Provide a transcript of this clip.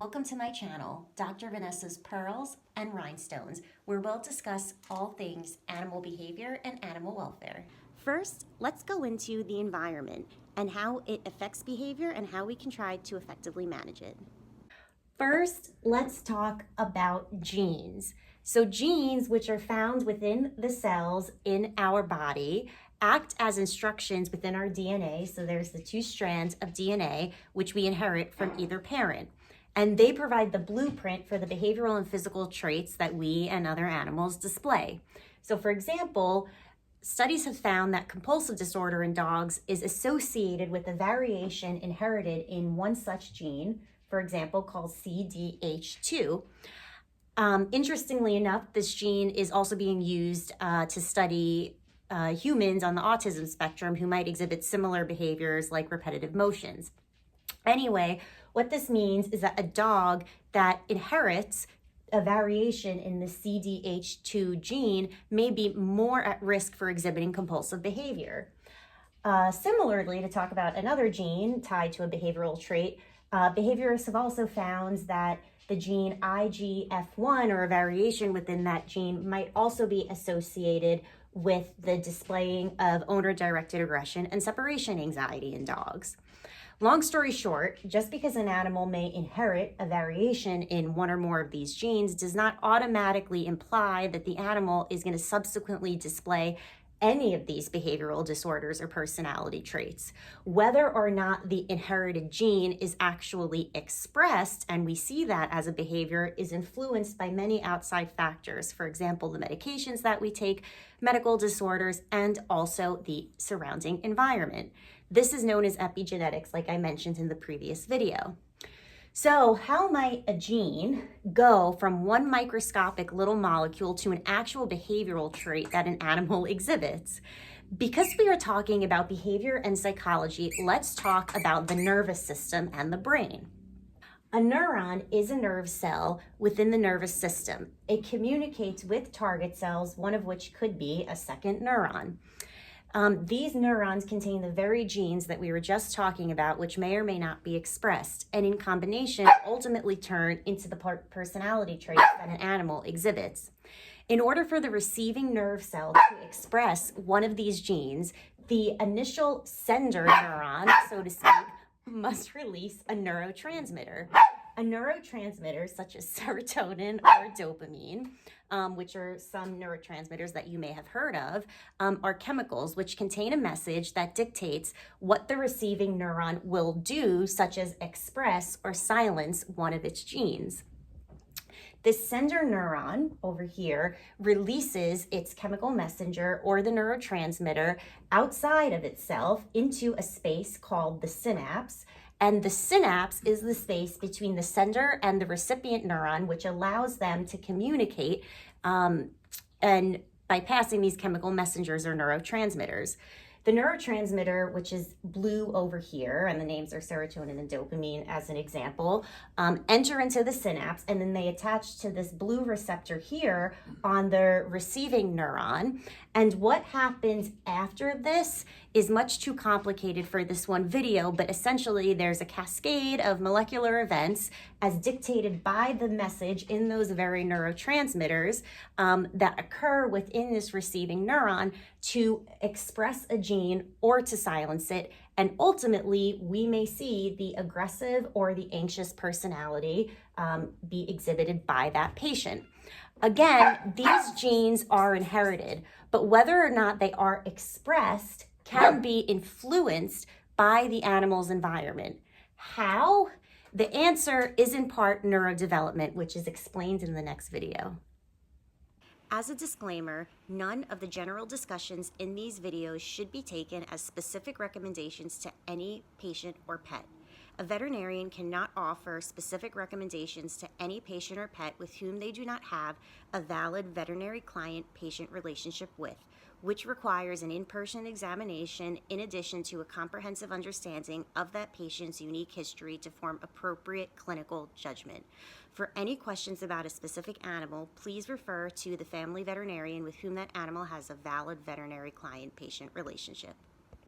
Welcome to my channel, Dr. Vanessa's Pearls and Rhinestones, where we'll discuss all things animal behavior and animal welfare. First, let's go into the environment and how it affects behavior and how we can try to effectively manage it. First, let's talk about genes. So genes, which are found within the cells in our body, act as instructions within our DNA. So there's the two strands of DNA, which we inherit from either parent. And they provide the blueprint for the behavioral and physical traits that we and other animals display. So for example, studies have found that compulsive disorder in dogs is associated with a variation inherited in one such gene, for example, called CDH2. Interestingly enough, this gene is also being used to study humans on the autism spectrum who might exhibit similar behaviors like repetitive motions. Anyway, what this means is that a dog that inherits a variation in the CDH2 gene may be more at risk for exhibiting compulsive behavior. Similarly, to talk about another gene tied to a behavioral trait, behaviorists have also found that the gene IGF-1 or a variation within that gene might also be associated with the displaying of owner-directed aggression and separation anxiety in dogs. Long story short, just because an animal may inherit a variation in one or more of these genes does not automatically imply that the animal is going to subsequently display any of these behavioral disorders or personality traits. Whether or not the inherited gene is actually expressed, and we see that as a behavior, is influenced by many outside factors. For example, the medications that we take, medical disorders, and also the surrounding environment. This is known as epigenetics, like I mentioned in the previous video. So how might a gene go from one microscopic little molecule to an actual behavioral trait that an animal exhibits? Because we are talking about behavior and psychology, let's talk about the nervous system and the brain. A neuron is a nerve cell within the nervous system. It communicates with target cells, one of which could be a second neuron. These neurons contain the very genes that we were just talking about, which may or may not be expressed, and in combination ultimately turn into the personality traits that an animal exhibits. In order for the receiving nerve cell to express one of these genes, the initial sender neuron, so to speak, must release a neurotransmitter. A neurotransmitter such as serotonin or dopamine, which are some neurotransmitters that you may have heard of, are chemicals which contain a message that dictates what the receiving neuron will do, such as express or silence one of its genes. This sender neuron over here releases its chemical messenger or the neurotransmitter outside of itself into a space called the synapse. And the synapse is the space between the sender and the recipient neuron, which allows them to communicate and by passing these chemical messengers or neurotransmitters. The neurotransmitter, which is blue over here, and the names are serotonin and dopamine as an example, enter into the synapse, and then they attach to this blue receptor here on the receiving neuron. And what happens after this is much too complicated for this one video, but essentially there's a cascade of molecular events as dictated by the message in those very neurotransmitters that occur within this receiving neuron to express a gene or to silence it. And ultimately, we may see the aggressive or the anxious personality be exhibited by that patient. Again, these genes are inherited, but whether or not they are expressed can be influenced by the animal's environment. How? The answer is in part neurodevelopment, which is explained in the next video. As a disclaimer, none of the general discussions in these videos should be taken as specific recommendations to any patient or pet. A veterinarian cannot offer specific recommendations to any patient or pet with whom they do not have a valid veterinary client-patient relationship with, which requires an in-person examination in addition to a comprehensive understanding of that patient's unique history to form appropriate clinical judgment. For any questions about a specific animal, please refer to the family veterinarian with whom that animal has a valid veterinary client-patient relationship.